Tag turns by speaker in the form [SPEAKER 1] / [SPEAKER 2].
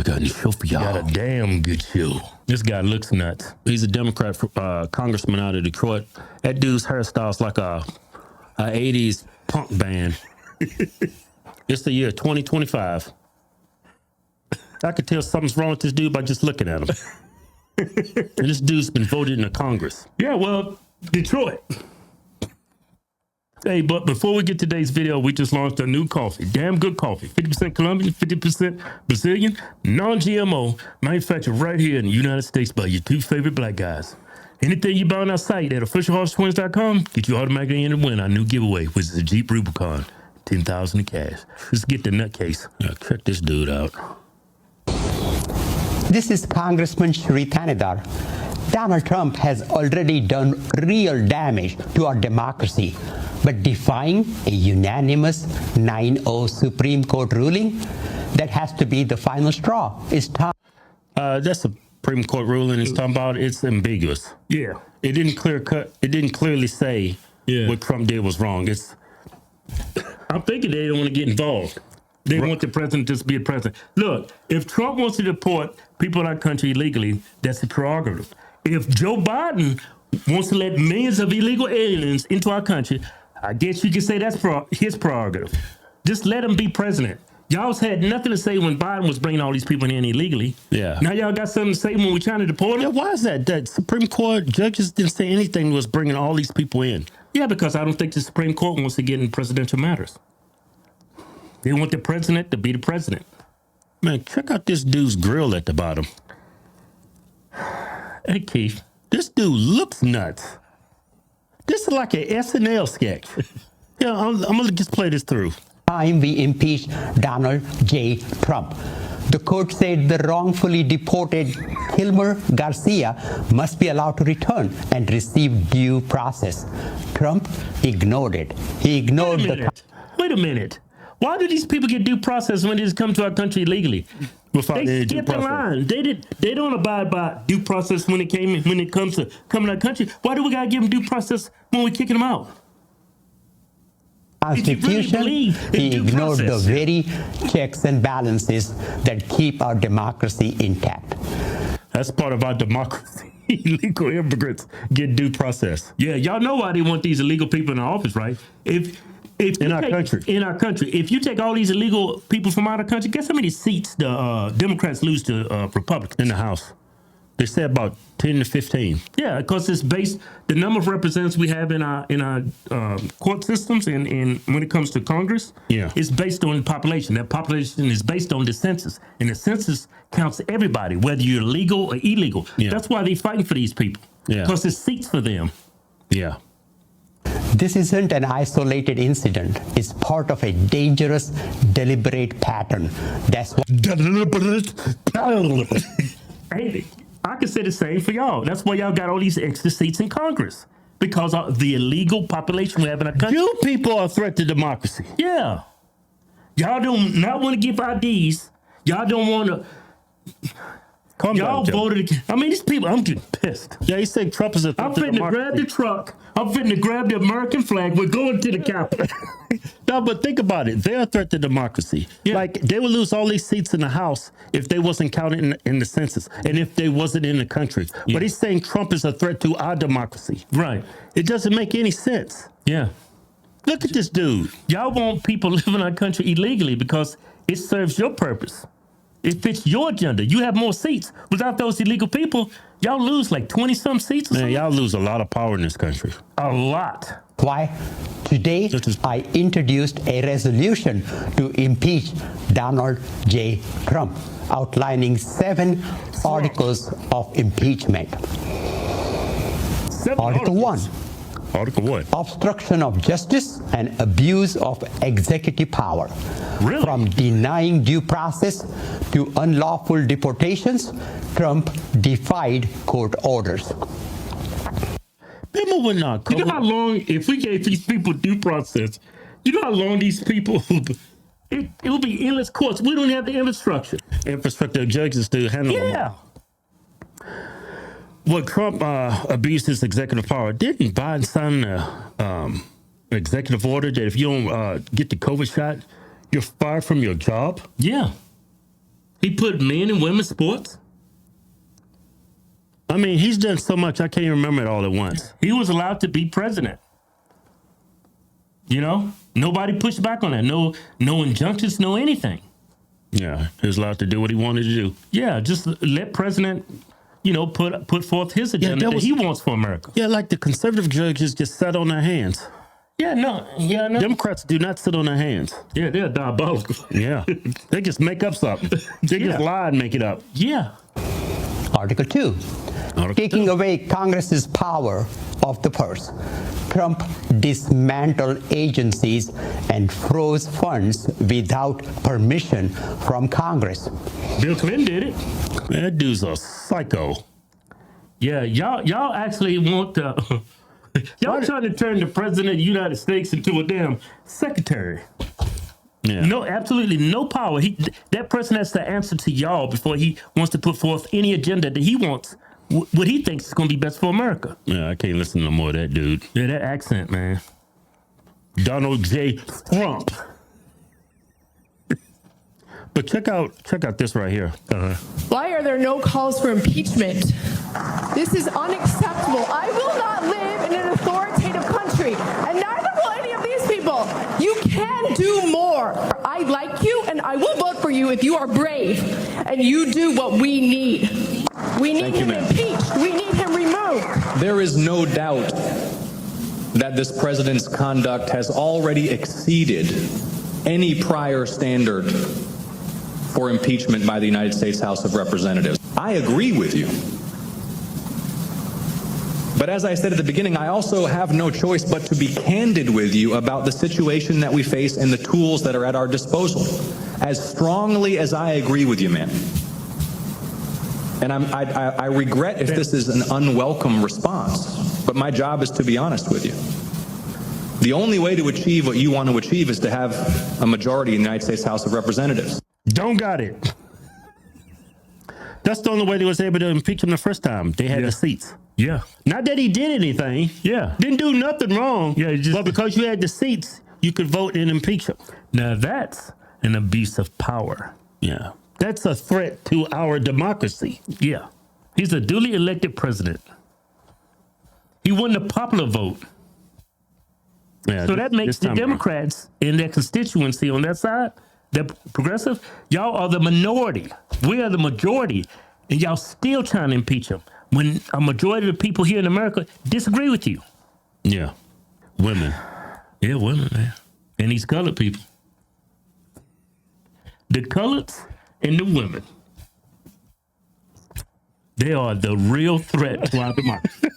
[SPEAKER 1] I got a show for y'all.
[SPEAKER 2] Got a damn good show. This guy looks nuts.
[SPEAKER 1] He's a Democrat congressman out of Detroit. That dude's hairstyle's like a 80s punk band. It's the year 2025. I could tell something's wrong with this dude by just looking at him. And this dude's been voted into Congress.
[SPEAKER 2] Yeah, well, Detroit. Hey, but before we get to today's video, we just launched a new coffee. Damn good coffee. 50% Colombian, 50% Brazilian, non-GMO, manufactured right here in the United States by your two favorite black guys. Anything you buy on our site at officialhodgetwins.com, get you automatically in to win our new giveaway, which is a Jeep Rubicon, $10,000 in cash. Let's get the nutcase.
[SPEAKER 1] Yeah, check this dude out.
[SPEAKER 3] This is Congressman Shri Thanedar. Donald Trump has already done real damage to our democracy, but defying a unanimous 9-0 Supreme Court ruling, that has to be the final straw. It's time.
[SPEAKER 1] That's a Supreme Court ruling it's talking about. It's ambiguous.
[SPEAKER 2] Yeah.
[SPEAKER 1] It didn't clearly say what Trump did was wrong.
[SPEAKER 2] I'm thinking they don't want to get involved. They want the president to just be a president. Look, if Trump wants to deport people in our country illegally, that's a prerogative. If Joe Biden wants to let millions of illegal aliens into our country, I guess you could say that's his prerogative. Just let him be president. Y'all had nothing to say when Biden was bringing all these people in illegally.
[SPEAKER 1] Yeah.
[SPEAKER 2] Now y'all got something to say when we're trying to deport them?
[SPEAKER 1] Yeah, why is that? That Supreme Court judges didn't say anything was bringing all these people in.
[SPEAKER 2] Yeah, because I don't think the Supreme Court wants to get in presidential matters. They want the president to be the president.
[SPEAKER 1] Man, check out this dude's grill at the bottom.
[SPEAKER 2] Hey, Keith.
[SPEAKER 1] This dude looks nuts. This is like an SNL sketch. Yeah, I'm going to just play this through.
[SPEAKER 3] Time we impeach Donald J. Trump. The court said the wrongfully deported Kilmer Garcia must be allowed to return and receive due process. Trump ignored it. He ignored
[SPEAKER 2] Wait a minute. Why do these people get due process when they just come to our country illegally? They skip the line. They don't abide by due process when it comes to coming to our country. Why do we gotta give them due process when we kicking them out?
[SPEAKER 3] Constitution, he ignored the very checks and balances that keep our democracy intact.
[SPEAKER 1] That's part of our democracy. Illegal immigrants get due process.
[SPEAKER 2] Yeah, y'all know why they want these illegal people in our office, right? In our country, if you take all these illegal people from out of the country, guess how many seats the Democrats lose to Republicans
[SPEAKER 1] in the House? They say about 10 to 15.
[SPEAKER 2] Yeah, because it's based the number of representatives we have in our court systems and when it comes to Congress.
[SPEAKER 1] Yeah,
[SPEAKER 2] it's based on the population. That population is based on the census, and the census counts everybody, whether you're legal or illegal.
[SPEAKER 1] Yeah.
[SPEAKER 2] That's why they're fighting for these people.
[SPEAKER 1] Yeah,
[SPEAKER 2] because it's seats for them.
[SPEAKER 1] Yeah.
[SPEAKER 3] This isn't an isolated incident. It's part of a dangerous, deliberate pattern. That's what.
[SPEAKER 2] Hey, I can say the same for y'all. That's why y'all got all these extra seats in Congress, because of the illegal population we have in our country.
[SPEAKER 1] You people are a threat to democracy.
[SPEAKER 2] Yeah. Y'all do not want to give IDs. Y'all don't want to. Y'all voted. I mean, these people, I'm getting pissed.
[SPEAKER 1] Yeah, he said Trump is a threat
[SPEAKER 2] I'm
[SPEAKER 1] to
[SPEAKER 2] fitting to grab the truck. I'm fitting to grab the American flag. We're going to the Capitol.
[SPEAKER 1] No, but think about it. They're a threat to democracy. Yeah. Like, they would lose all these seats in the House if they wasn't counted in the census and if they wasn't in the country. Yeah. But he's saying Trump is a threat to our democracy.
[SPEAKER 2] Right.
[SPEAKER 1] It doesn't make any sense.
[SPEAKER 2] Yeah.
[SPEAKER 1] Look at this dude.
[SPEAKER 2] Y'all want people living in our country illegally because it serves your purpose. It fits your agenda. You have more seats. Without those illegal people, y'all lose like 20-some seats or something.
[SPEAKER 1] Man, y'all lose a lot of power in this country.
[SPEAKER 2] A lot.
[SPEAKER 3] Why? Today, I introduced a resolution to impeach Donald J. Trump, outlining 7 articles of impeachment. Article 1.
[SPEAKER 1] Article 1.
[SPEAKER 3] Obstruction of justice and abuse of executive power.
[SPEAKER 2] Really?
[SPEAKER 3] From denying due process to unlawful deportations, Trump defied court orders.
[SPEAKER 1] People would not.
[SPEAKER 2] You know how long, if we gave these people due process, you know how long these people, it will be endless courts. We don't have the infrastructure.
[SPEAKER 1] Infrastructure judges to handle them.
[SPEAKER 2] Yeah.
[SPEAKER 1] Well, Trump abused his executive power. Didn't Biden sign an executive order that if you don't get the COVID shot, you're fired from your job?
[SPEAKER 2] Yeah. He put men and women's sports.
[SPEAKER 1] I mean, he's done so much, I can't even remember it all at once.
[SPEAKER 2] He was allowed to be president. You know, nobody pushed back on that. No injunctions, no anything.
[SPEAKER 1] Yeah, he was allowed to do what he wanted to do.
[SPEAKER 2] Yeah, just let president, put forth his agenda that he wants for America.
[SPEAKER 1] Yeah, like the conservative judges just sat on their hands.
[SPEAKER 2] Yeah, no.
[SPEAKER 1] Democrats do not sit on their hands.
[SPEAKER 2] Yeah, they're diabolical.
[SPEAKER 1] Yeah, they just make up something. They just lie and make it up.
[SPEAKER 2] Yeah.
[SPEAKER 3] Article 2. Taking away Congress's power of the purse. Trump dismantled agencies and froze funds without permission from Congress.
[SPEAKER 2] Bill Clinton did it.
[SPEAKER 1] Man, that dude's a psycho.
[SPEAKER 2] Yeah, y'all actually want to... Y'all trying to turn the president of the United States into a damn secretary.
[SPEAKER 1] Yeah.
[SPEAKER 2] No, absolutely no power. That person has to answer to y'all before he wants to put forth any agenda that he wants, what he thinks is going to be best for America.
[SPEAKER 1] Yeah, I can't listen to no more of that dude.
[SPEAKER 2] Yeah, that accent, man.
[SPEAKER 1] Donald J. Trump. But check out this right here.
[SPEAKER 4] Why are there no calls for impeachment? This is unacceptable. I will not live in an authoritative country, and neither will any of these people. You can do more. I like you, and I will vote for you if you are brave and you do what we need. We need him impeached. We need him removed.
[SPEAKER 5] There is no doubt that this president's conduct has already exceeded any prior standard for impeachment by the United States House of Representatives. I agree with you. But as I said at the beginning, I also have no choice but to be candid with you about the situation that we face and the tools that are at our disposal. As strongly as I agree with you, man. And I regret if this is an unwelcome response, but my job is to be honest with you. The only way to achieve what you want to achieve is to have a majority in the United States House of Representatives.
[SPEAKER 1] Don't got it. That's the only way they was able to impeach him the first time. They had the seats.
[SPEAKER 2] Yeah.
[SPEAKER 1] Not that he did anything.
[SPEAKER 2] Yeah.
[SPEAKER 1] Didn't do nothing wrong.
[SPEAKER 2] Yeah,
[SPEAKER 1] but because you had the seats, you could vote and impeach him.
[SPEAKER 2] Now that's an abuse of power.
[SPEAKER 1] Yeah. That's a threat to our democracy.
[SPEAKER 2] Yeah. He's a duly elected president. He won the popular vote.
[SPEAKER 1] Yeah,
[SPEAKER 2] so that makes the Democrats in their constituency on that side, the progressive, y'all are the minority. We are the majority. And y'all still trying to impeach him when a majority of the people here in America disagree with you.
[SPEAKER 1] Yeah. Women.
[SPEAKER 2] Yeah, women, man. And these colored people. The coloreds and the women. They are the real threat to our democracy.